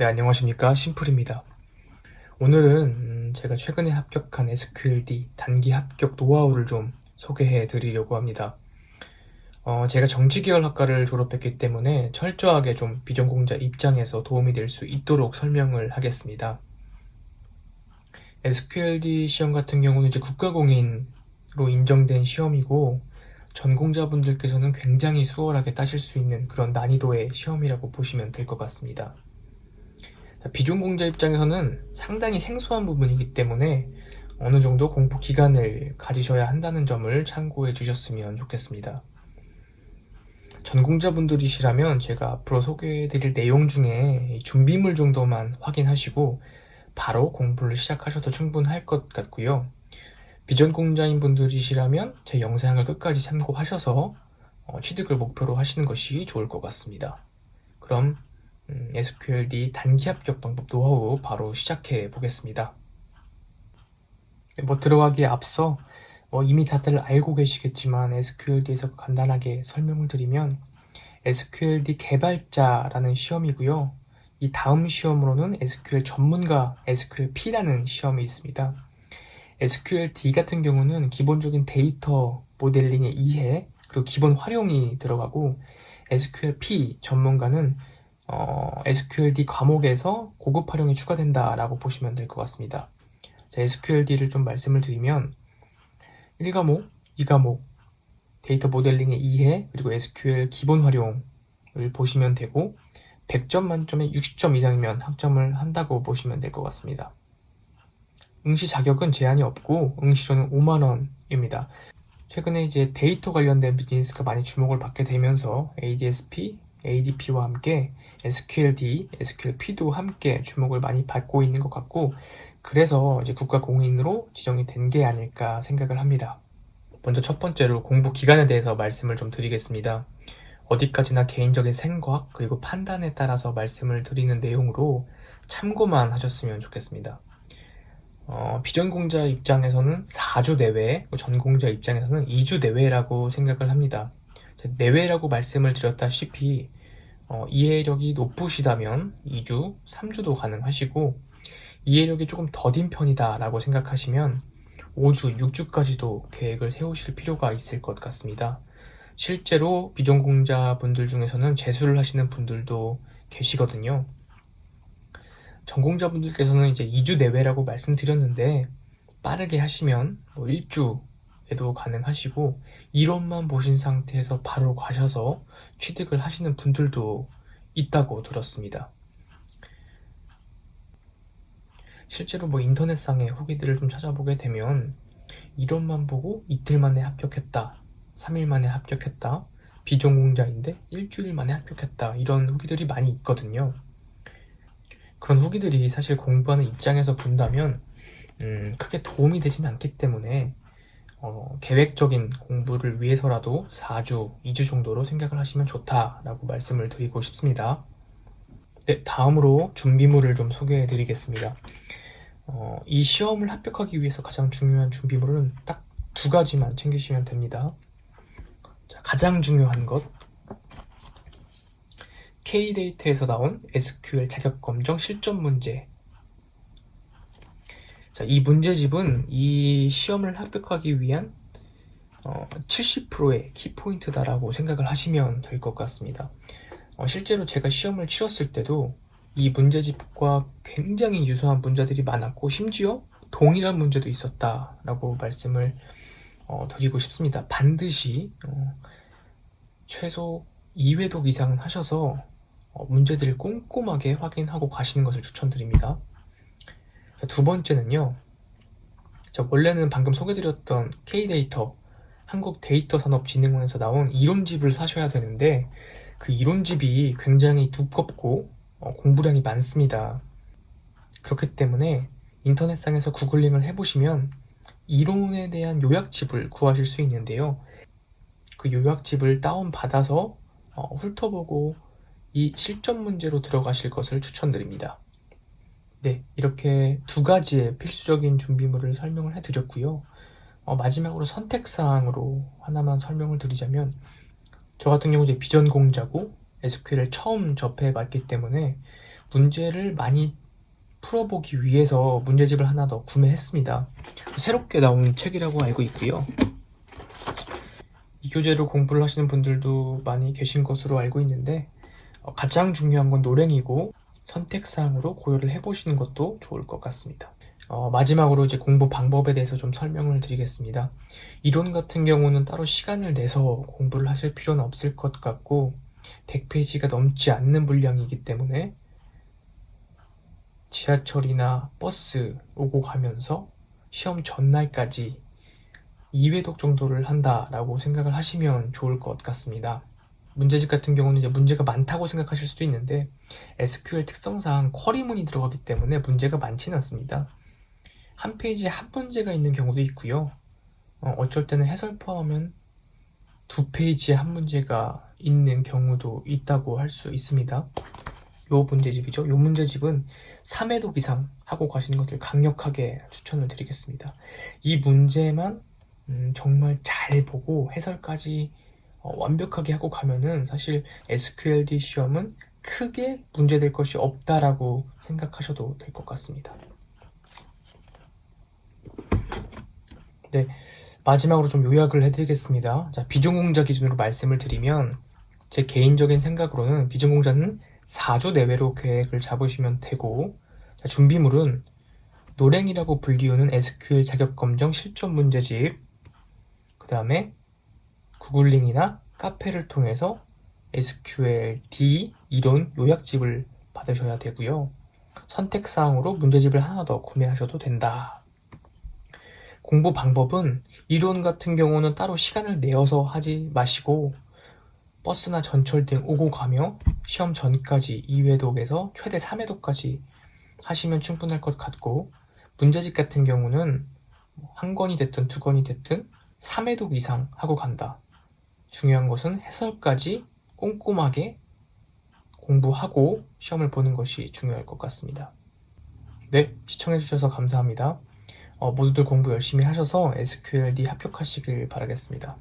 네, 안녕하십니까. 심플입니다. 오늘은 제가 최근에 합격한 SQLD 단기 합격 노하우를 좀 소개해 드리려고 합니다. 제가 정치계열 학과를 졸업했기 때문에 철저하게 좀 비전공자 입장에서 도움이 될 수 있도록 설명을 하겠습니다. SQLD 시험 같은 경우는 이제 국가공인으로 인정된 시험이고, 전공자분들께서는 굉장히 수월하게 따실 수 있는 그런 난이도의 시험이라고 보시면 될 것 같습니다. 비전공자 입장에서는 상당히 생소한 부분이기 때문에 어느 정도 공부 기간을 가지셔야 한다는 점을 참고해 주셨으면 좋겠습니다. 전공자분들이시라면 제가 앞으로 소개해 드릴 내용 중에 준비물 정도만 확인하시고 바로 공부를 시작하셔도 충분할 것 같고요. 비전공자인 분들이시라면 제 영상을 끝까지 참고하셔서 취득을 목표로 하시는 것이 좋을 것 같습니다. 그럼 SQLD 단기 합격 방법 노하우 바로 시작해 보겠습니다. 들어가기에 앞서 이미 다들 알고 계시겠지만 SQLD에서 간단하게 설명을 드리면 SQLD 개발자라는 시험이고요. 이 다음 시험으로는 SQL 전문가 SQLP라는 시험이 있습니다. SQLD 같은 경우는 기본적인 데이터 모델링의 이해 그리고 기본 활용이 들어가고, SQLP 전문가는 SQLD 과목에서 고급 활용이 추가된다라고 보시면 될 것 같습니다. 자, SQLD를 좀 말씀을 드리면 1과목, 2과목 데이터 모델링의 이해 그리고 SQL 기본 활용을 보시면 되고, 100점 만점에 60점 이상이면 학점을 한다고 보시면 될 것 같습니다. 응시 자격은 제한이 없고 응시료는 5만원입니다. 최근에 이제 데이터 관련된 비즈니스가 많이 주목을 받게 되면서 ADSP, ADP와 함께 SQLD, SQLP도 함께 주목을 많이 받고 있는 것 같고, 그래서 이제 국가공인으로 지정이 된 게 아닐까 생각을 합니다. 먼저 첫 번째로 공부 기간에 대해서 말씀을 좀 드리겠습니다. 어디까지나 개인적인 생각 그리고 판단에 따라서 말씀을 드리는 내용으로 참고만 하셨으면 좋겠습니다. 비전공자 입장에서는 4주 내외, 전공자 입장에서는 2주 내외라고 생각을 합니다. 내외라고 말씀을 드렸다시피 이해력이 높으시다면 2주, 3주도 가능하시고, 이해력이 조금 더딘 편이다 라고 생각하시면 5주, 6주까지도 계획을 세우실 필요가 있을 것 같습니다. 실제로 비전공자 분들 중에서는 재수를 하시는 분들도 계시거든요. 전공자분들께서는 이제 2주 내외라고 말씀드렸는데, 빠르게 하시면 1주에도 가능하시고, 이론만 보신 상태에서 바로 가셔서 취득을 하시는 분들도 있다고 들었습니다. 실제로 인터넷상의 후기들을 좀 찾아보게 되면 이론만 보고 이틀 만에 합격했다, 3일 만에 합격했다, 비전공자인데 일주일 만에 합격했다, 이런 후기들이 많이 있거든요. 그런 후기들이 사실 공부하는 입장에서 본다면 크게 도움이 되진 않기 때문에 계획적인 공부를 위해서라도 4주, 2주 정도로 생각을 하시면 좋다라고 말씀을 드리고 싶습니다. 네, 다음으로 준비물을 좀 소개해 드리겠습니다. 이 시험을 합격하기 위해서 가장 중요한 준비물은 딱 2가지만 챙기시면 됩니다. 자, 가장 중요한 것, K데이터에서 나온 SQL 자격검정 실전 문제. 자, 이 문제집은 이 시험을 합격하기 위한 70%의 키포인트다라고 생각을 하시면 될 것 같습니다. 실제로 제가 시험을 치렀을 때도 이 문제집과 굉장히 유사한 문제들이 많았고, 심지어 동일한 문제도 있었다라고 말씀을 드리고 싶습니다. 반드시 최소 2회독 이상은 하셔서 문제들을 꼼꼼하게 확인하고 가시는 것을 추천드립니다. 자, 두 번째는요. 자, 원래는 방금 소개드렸던 K데이터, 한국데이터산업진흥원에서 나온 이론집을 사셔야 되는데, 그 이론집이 굉장히 두껍고 공부량이 많습니다. 그렇기 때문에 인터넷상에서 구글링을 해보시면 이론에 대한 요약집을 구하실 수 있는데요. 그 요약집을 다운받아서 훑어보고 이 실전 문제로 들어가실 것을 추천드립니다. 네, 이렇게 2가지의 필수적인 준비물을 설명을 해드렸고요. 마지막으로 선택사항으로 하나만 설명을 드리자면, 저 같은 경우 이제 비전공자고 SQL을 처음 접해봤기 때문에 문제를 많이 풀어보기 위해서 문제집을 하나 더 구매했습니다. 새롭게 나온 책이라고 알고 있고요. 이 교재로 공부를 하시는 분들도 많이 계신 것으로 알고 있는데 가장 중요한 건 노랭이고 선택사항으로 고려를 해보시는 것도 좋을 것 같습니다. 마지막으로 이제 공부 방법에 대해서 좀 설명을 드리겠습니다. 이론 같은 경우는 따로 시간을 내서 공부를 하실 필요는 없을 것 같고 100페이지가 넘지 않는 분량이기 때문에 지하철이나 버스 오고 가면서 시험 전날까지 2회독 정도를 한다라고 생각을 하시면 좋을 것 같습니다. 문제집 같은 경우는 이제 문제가 많다고 생각하실 수도 있는데 SQL 특성상 쿼리문이 들어가기 때문에 문제가 많지는 않습니다. 한 페이지에 한 문제가 있는 경우도 있고요. 어쩔 때는 해설 포함하면 2페이지에 한 문제가 있는 경우도 있다고 할 수 있습니다. 요 문제집이죠. 요 문제집은 3회독 이상 하고 가시는 것을 강력하게 추천을 드리겠습니다. 이 문제만 정말 잘 보고 해설까지 완벽하게 하고 가면은 사실 SQLD 시험은 크게 문제될 것이 없다라고 생각하셔도 될 것 같습니다. 네, 마지막으로 좀 요약을 해드리겠습니다. 자, 비전공자 기준으로 말씀을 드리면 제 개인적인 생각으로는 비전공자는 4주 내외로 계획을 잡으시면 되고, 자, 준비물은 노랭이라고 불리우는 SQL 자격검정 실전 문제집, 그 다음에 구글링이나 카페를 통해서 SQLD 이론 요약집을 받으셔야 되고요. 선택사항으로 문제집을 하나 더 구매하셔도 된다. 공부 방법은 이론 같은 경우는 따로 시간을 내어서 하지 마시고 버스나 전철 등 오고 가며 시험 전까지 2회독에서 최대 3회독까지 하시면 충분할 것 같고, 문제집 같은 경우는 한 권이 됐든 두 권이 됐든 3회독 이상 하고 간다. 중요한 것은 해설까지 꼼꼼하게 공부하고 시험을 보는 것이 중요할 것 같습니다. 네, 시청해주셔서 감사합니다. 모두들 공부 열심히 하셔서 SQLD 합격하시길 바라겠습니다.